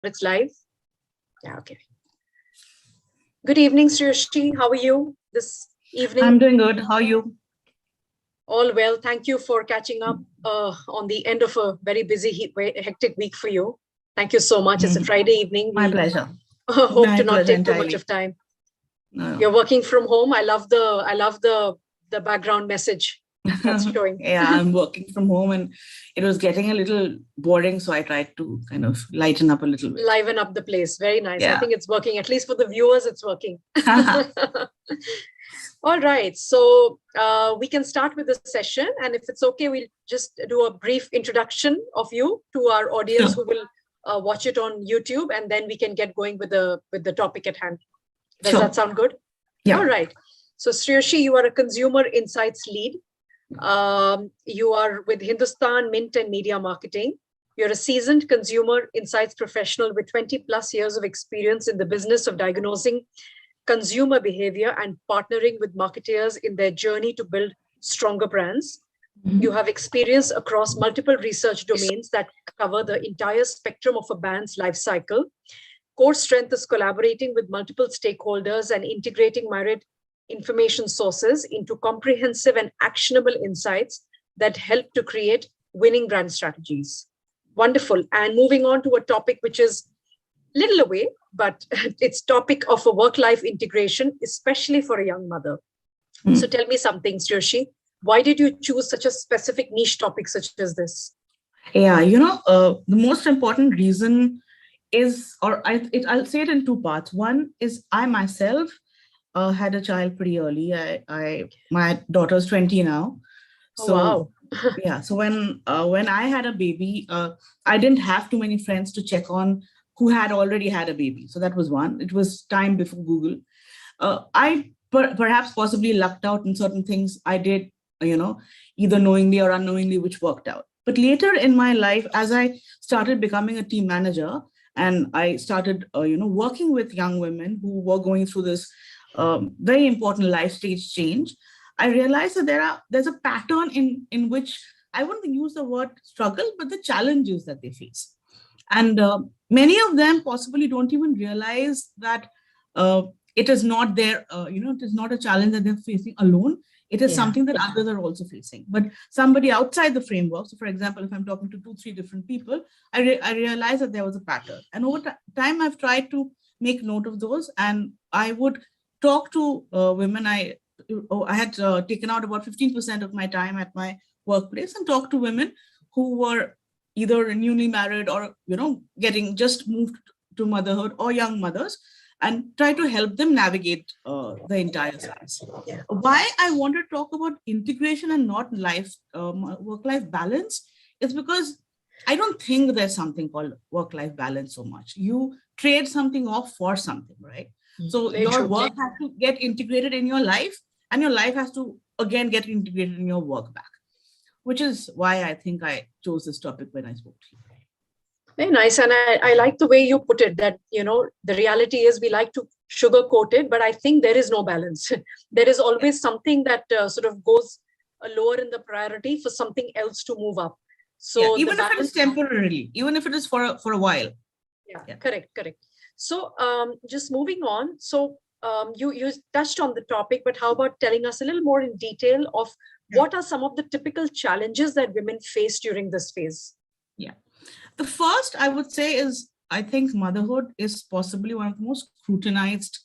It's live. Yeah, okay. Good evening, Sreyoshi. How are you this evening? I'm doing good. How are you? All well. Thank you for catching up on the end of a very busy, hectic week for you. Thank you so much. It's a Friday evening. My We pleasure. hope My to not pleasure take too much entirely. of time. No. You're working from home. I love the background message that's showing. Yeah, I'm working from home and it was getting a little boring. So I tried to kind of lighten up a little bit. Liven up the place. Very nice. I Yeah. think it's working. At least for the viewers, it's working. All right. So we can start with the session. And if it's okay, we'll just do a brief introduction of you to our audience Sure. who will watch it on YouTube. And then we can get going with the topic at hand. Does Sure. that sound good? Yeah. All right. So Sreyoshi, you are a consumer insights lead. You are with Hindustan Mint and Media Marketing. You're a seasoned consumer insights professional with 20 plus years of experience in the business of diagnosing consumer behavior and partnering with marketeers in their journey to build stronger brands. You have experience across multiple research domains that cover the entire spectrum of a brand's life cycle. Core strength is collaborating with multiple stakeholders and integrating myriad information sources into comprehensive and actionable insights that help to create winning brand strategies. Wonderful. And moving on to a topic which is little away, but it's topic of a work-life integration, especially for a young mother. So tell me something, Sreyoshi. Why did you choose such a specific niche topic such as this? Yeah, the most important reason is, I'll say it in two parts. One is I myself had a child pretty early. My daughter's 20 now. Oh, So wow. yeah, so when I had a baby, I didn't have too many friends to check on who had already had a baby. So that was one. It was time before Google. I perhaps possibly lucked out in certain things I did, either knowingly or unknowingly, which worked out. But later in my life, as I started becoming a team manager and I started, working with young women who were going through this very important life stage change, I realized that there's a pattern in which I wouldn't use the word struggle, but the challenges that they face. And many of them possibly don't even realize that it is not it is not a challenge that they're facing alone. It is something that others are also facing. But somebody outside the framework, so for example, if I'm talking to 2, 3 different people, I realized that there was a pattern. And over time, I've tried to make note of those. And I would talk to women. I had taken out about 15% of my time at my workplace and talk to women who were either newly married or, getting just moved to motherhood or young mothers, and try to help them navigate the entire space. Yeah. Why I want to talk about integration and not work-life balance is because I don't think there's something called work-life balance so much. You trade something off for something, right? So Very your true. work has to get integrated in your life, and your life has to again get integrated in your work back, which is why I think I chose this topic when I spoke to you. Very nice. And I like the way you put it that, the reality is we like to sugarcoat it, but I think there is no balance. There is always something that sort of goes lower in the priority for something else to move up. So even if it is temporarily, even if it is for a while. Yeah. Correct. So just moving on. So you touched on the topic, but how about telling us a little more in detail of what are some of the typical challenges that women face during this phase? Yeah. The first I would say is, I think motherhood is possibly one of the most scrutinized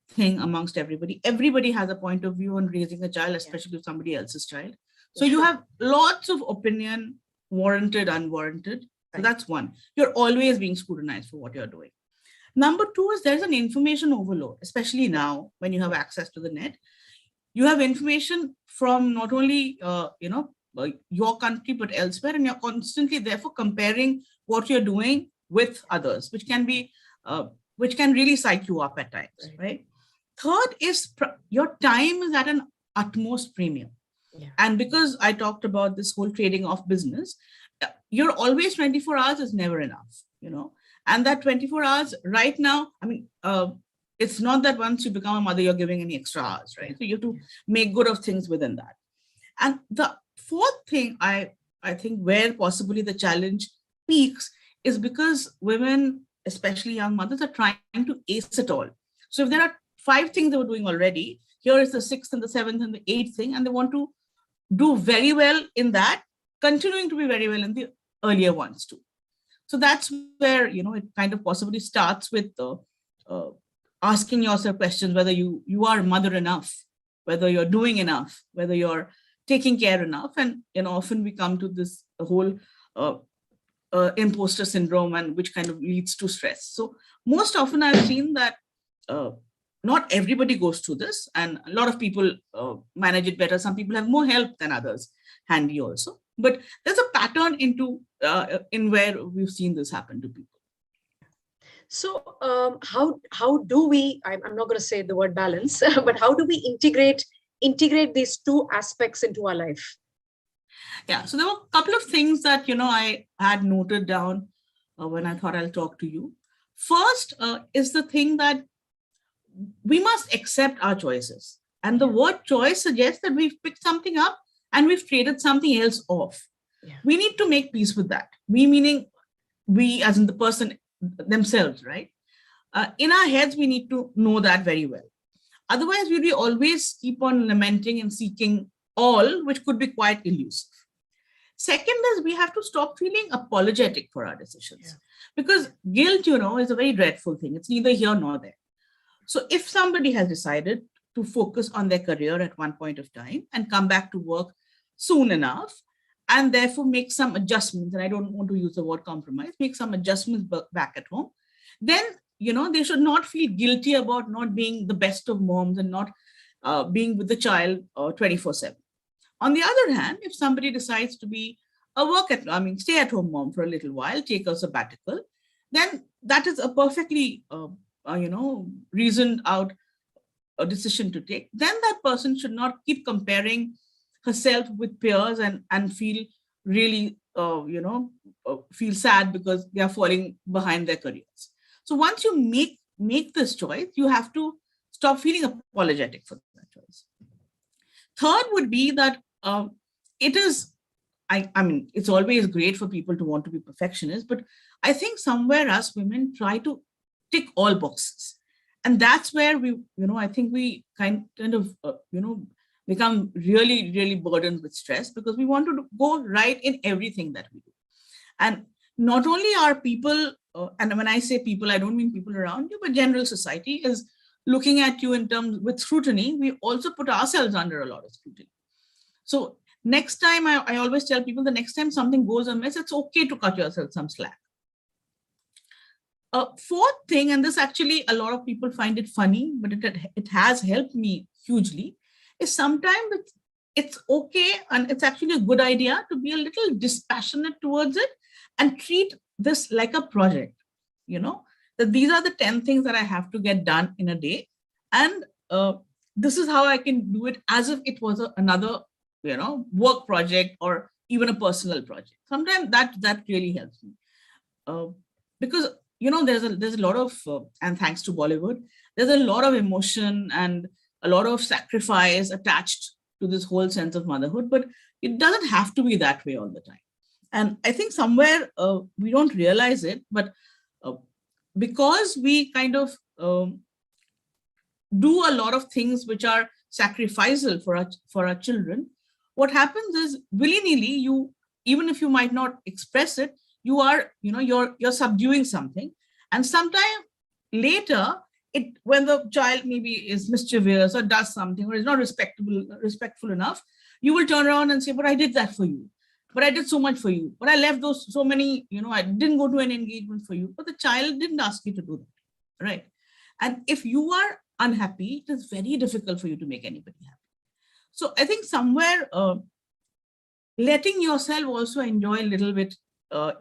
thing amongst everybody. Everybody has a point of view on raising a child, especially with somebody else's child. So you have lots of opinion, warranted, unwarranted. So that's one. You're always being scrutinized for what you're doing. Number two is there's an information overload, especially now when you have access to the net. You have information from not only, your country, but elsewhere, and you're constantly therefore comparing what you're doing with others, which can really psych you up at times, right? Third is your time is at an utmost premium. And because I talked about this whole trading off business, you're always 24 hours is never enough, and that 24 hours right now, it's not that once you become a mother, you're giving any extra hours, right? So you have to make good of things within that. And the fourth thing I think where possibly the challenge peaks is because women especially young mothers, are trying to ace it all. So if there are 5 things they were doing already, here is the sixth and the seventh and the eighth thing, and they want to do very well in that, continuing to be very well in the earlier ones too. So that's where, it kind of possibly starts with uh, asking yourself questions whether you are mother enough, whether you're doing enough, whether you're taking care enough. And often we come to this whole uh, imposter syndrome, and which kind of leads to stress. So most often I've seen that uh, not everybody goes through this, and a lot of people manage it better. Some people have more help than others handy also, but there's a pattern in where we've seen this happen to people. So how do we? I'm not going to say the word balance, but how do we integrate these two aspects into our life? Yeah, so there were a couple of things that I had noted down when I thought I'll talk to you. First is the thing that we must accept our choices, and the word choice suggests that we've picked something up and we've traded something else off. Yeah. We need to make peace with that. We meaning we, as in the person themselves, right? In our heads, we need to know that very well. Otherwise, we'll be always keep on lamenting and seeking all, which could be quite elusive. Second is we have to stop feeling apologetic for our decisions, because guilt, is a very dreadful thing. It's neither here nor there. So if somebody has decided to focus on their career at one point of time and come back to work soon enough, and therefore make some adjustments, and I don't want to use the word compromise, make some adjustments back at home, then, they should not feel guilty about not being the best of moms and not being with the child 24/7. On the other hand, if somebody decides to be stay at home mom for a little while, take a sabbatical, then that is a perfectly, reasoned out a decision to take. Then that person should not keep comparing herself with peers and feel really, feel sad because they are falling behind their careers. So once you make this choice, you have to stop feeling apologetic for that choice. Third would be that it is, it's always great for people to want to be perfectionists, but I think somewhere us women try to tick all boxes. And that's where I think we kind of, become really, really burdened with stress, because we want to go right in everything that we do. And not only are people, and when I say people, I don't mean people around you, but general society is looking at you in terms with scrutiny. We also put ourselves under a lot of scrutiny. So next time, I always tell people, the next time something goes amiss, it's okay to cut yourself some slack. Fourth thing, and this actually a lot of people find it funny, but it has helped me hugely, is sometimes it's okay and it's actually a good idea to be a little dispassionate towards it and treat this like a project, that these are the 10 things that I have to get done in a day. And this is how I can do it, as if it was another, work project or even a personal project. Sometimes that really helps me. Because there's a lot of, and thanks to Bollywood, there's a lot of emotion and a lot of sacrifice attached to this whole sense of motherhood, but it doesn't have to be that way all the time. And I think somewhere we don't realize it, but because we kind of do a lot of things which are sacrificial for our children, what happens is willy-nilly, even if you might not express it, you are, you're subduing something. And sometime later, when the child maybe is mischievous or does something or is not respectful enough, you will turn around and say, but I did that for you. But I did so much for you. But I left so many, I didn't go to an engagement for you. But the child didn't ask you to do that, right? And if you are unhappy, it is very difficult for you to make anybody happy. So I think somewhere letting yourself also enjoy a little bit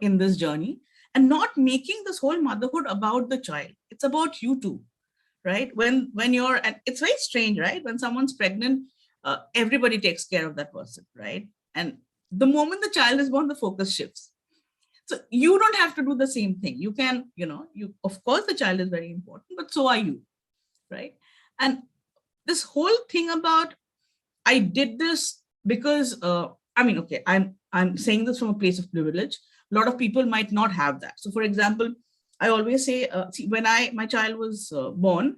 in this journey, and not making this whole motherhood about the child. It's about you too, right? When you're, and it's very strange, right? When someone's pregnant, everybody takes care of that person, right? And the moment the child is born, the focus shifts. So you don't have to do the same thing. You can, of course, the child is very important, but so are you, right? And this whole thing about, I did this because, I'm saying this from a place of privilege. A lot of people might not have that. So for example, I always say, see, when my child was born,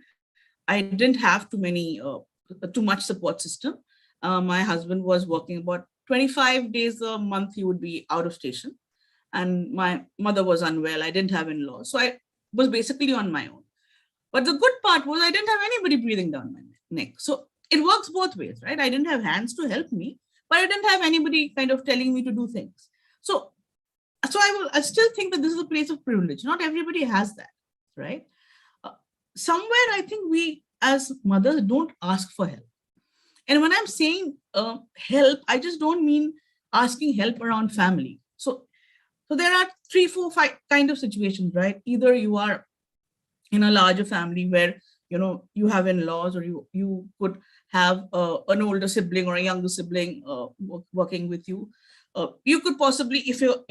I didn't have too much support system. My husband was working about 25 days a month. He would be out of station, and my mother was unwell. I didn't have in-laws, so I was basically on my own. But the good part was I didn't have anybody breathing down my neck. So it works both ways, right? I didn't have hands to help me, but I didn't have anybody kind of telling me to do things. So I still think that this is a place of privilege. Not everybody has that, right? Uh, Somewhere I think we as mothers don't ask for help. And when I'm saying help, I just don't mean asking help around family. So there are three, four, five kind of situations, right? Either you are in a larger family where you have in-laws, or you could have an older sibling or a younger sibling working with you. You could possibly, if you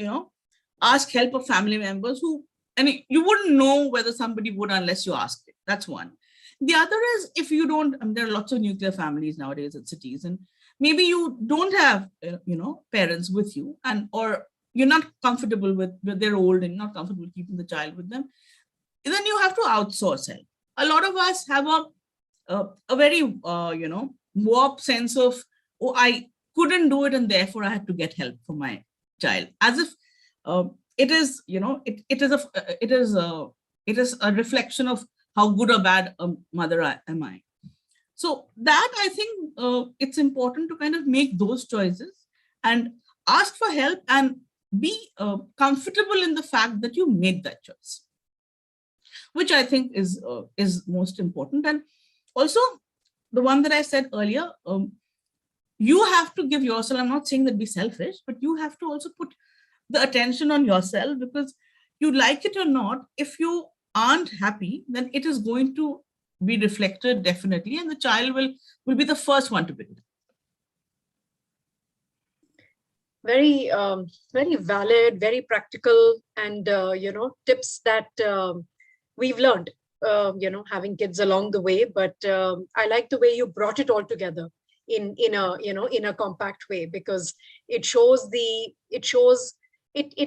ask help of family members who, I mean, you wouldn't know whether somebody would unless you asked it. That's one. The other is, if you don't, I mean, there are lots of nuclear families nowadays in cities, and maybe you don't have parents with you, and or you're not comfortable with they're old and not comfortable keeping the child with them, then you have to outsource help. A lot of us have a very warped sense of, oh, I couldn't do it and therefore I had to get help for my child, as if it is it is a reflection of how good or bad a mother am I. So that, I think, it's important to kind of make those choices and ask for help and be comfortable in the fact that you made that choice, which I think is most important. And also, the one that I said earlier, you have to give yourself, I'm not saying that be selfish, but you have to also put the attention on yourself, because you like it or not, if you aren't happy, then it is going to be reflected definitely, and the child will be the first one to pick it up. Very, very valid, very practical, and tips that we've learned, having kids along the way. But I like the way you brought it all together in a compact way, because it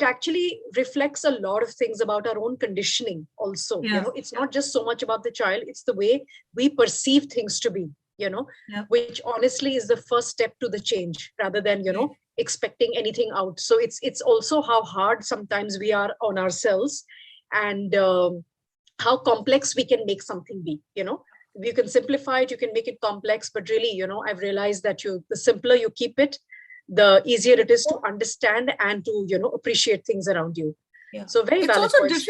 actually reflects a lot of things about our own conditioning also. Yeah. It's not just so much about the child, it's the way we perceive things to be, Yeah. which honestly is the first step to the change, rather than expecting anything out. So it's also how hard sometimes we are on ourselves, and how complex we can make something be. You can simplify it, you can make it complex, but really, I've realized that the simpler you keep it, the easier it is to understand and to appreciate things around you. Yeah. So very it's valid also points.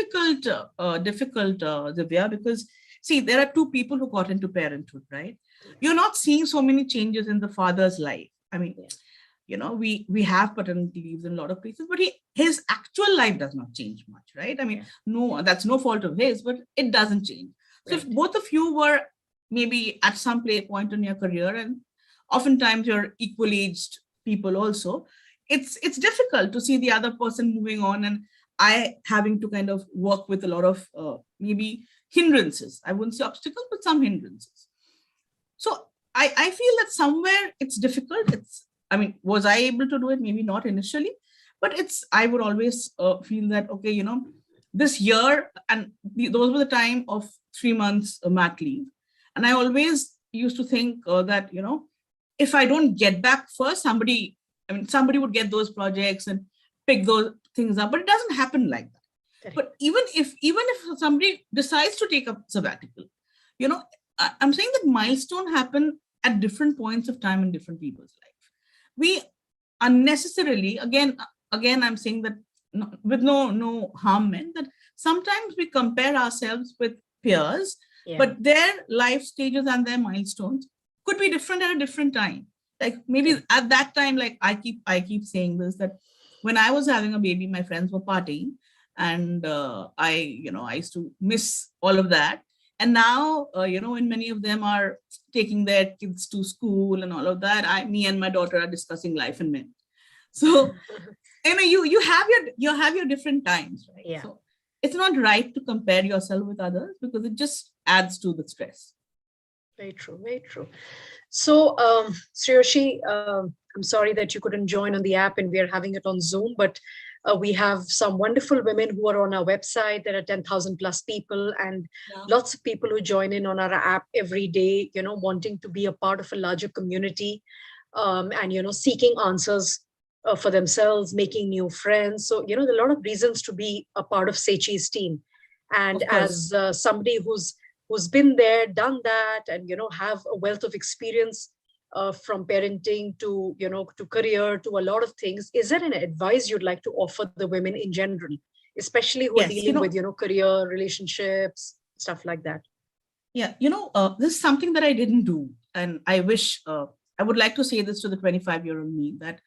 difficult, Divya, because see, there are two people who got into parenthood, right? You're not seeing so many changes in the father's life. I mean, we have paternity leaves in a lot of places, but his actual life does not change much, right? I mean, no, that's no fault of his, but it doesn't change. So if both of you were maybe at some point in your career, and oftentimes you're equal aged people also, it's difficult to see the other person moving on, and I having to kind of work with a lot of maybe hindrances. I wouldn't say obstacles, but some hindrances. So I feel that somewhere it's difficult. I mean, was I able to do it? Maybe not initially, but I would always feel that, okay, this year, and those were the time of 3 months mat leave. And I always used to think that, if I don't get back first, somebody would get those projects and pick those things up, but it doesn't happen like that. Correct. But even if somebody decides to take a sabbatical, I'm saying that milestone happen at different points of time in different people's life. We unnecessarily, again, I'm saying that with no harm meant, that sometimes we compare ourselves with peers, but their life stages and their milestones could be different at a different time. Like maybe at that time, like I keep saying this, that when I was having a baby, my friends were partying, and I used to miss all of that. And now, when many of them are taking their kids to school and all of that, me and my daughter are discussing life and men. So, you have your different times, right? Yeah. So it's not right to compare yourself with others, because it just adds to the stress. Very true, very true. So, Sreyoshi, I'm sorry that you couldn't join on the app and we are having it on Zoom, but We have some wonderful women who are on our website. There are 10,000 plus people, and lots of people who join in on our app every day, wanting to be a part of a larger community, and, seeking answers for themselves, making new friends. So, there are a lot of reasons to be a part of Sechi's team. And as somebody who's been there, done that, and, have a wealth of experience from parenting to, to career, to a lot of things, is there an advice you'd like to offer the women in general, especially who are dealing with, career, relationships, stuff like that? Yeah, this is something that I didn't do. And I wish, I would like to say this to the 25-year-old me, that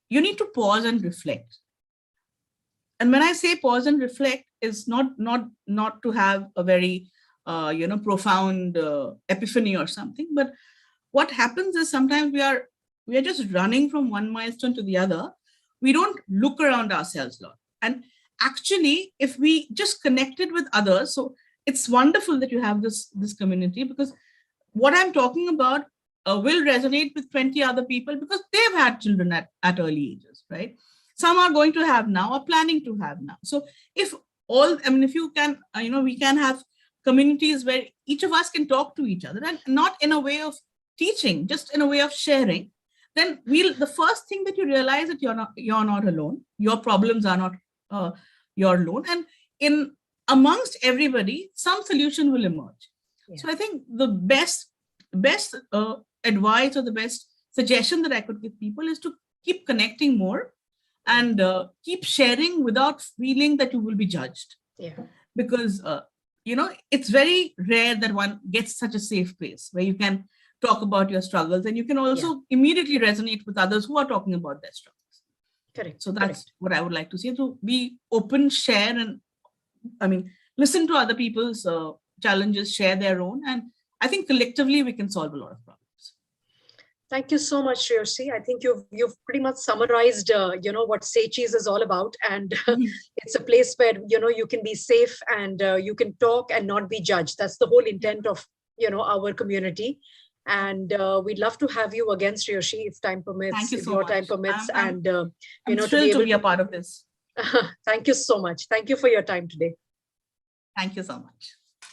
you need to pause and reflect. And when I say pause and reflect, is not to have a very, profound epiphany or something. But what happens is sometimes we are just running from one milestone to the other. We don't look around ourselves a lot. And actually, if we just connected with others, so it's wonderful that you have this community, because what I'm talking about will resonate with 20 other people, because they've had children at early ages, right? Some are going to have now, or planning to have now. So if you can, we can have communities where each of us can talk to each other, and not in a way of teaching, just in a way of sharing, then the first thing that you realize that you're not alone. Your problems are not your alone. And in amongst everybody, some solution will emerge. Yeah. So I think the best advice, or the best suggestion that I could give people, is to keep connecting more, and keep sharing without feeling that you will be judged. Yeah. Because it's very rare that one gets such a safe place where you can talk about your struggles, and you can also immediately resonate with others who are talking about their struggles. Correct. So that's what I would like to say. So be open, share, and listen to other people's challenges, share their own, and I think collectively we can solve a lot of problems. Thank you so much, Sreyoshi. I think you've pretty much summarized, what Sechi's is all about, and it's a place where you can be safe, and you can talk and not be judged. That's the whole intent of our community, and we'd love to have you again, Sreyoshi, if time permits. Thank you if so your much. time permits, I'm thrilled to be a part of this. Thank you so much. Thank you for your time today. Thank you so much.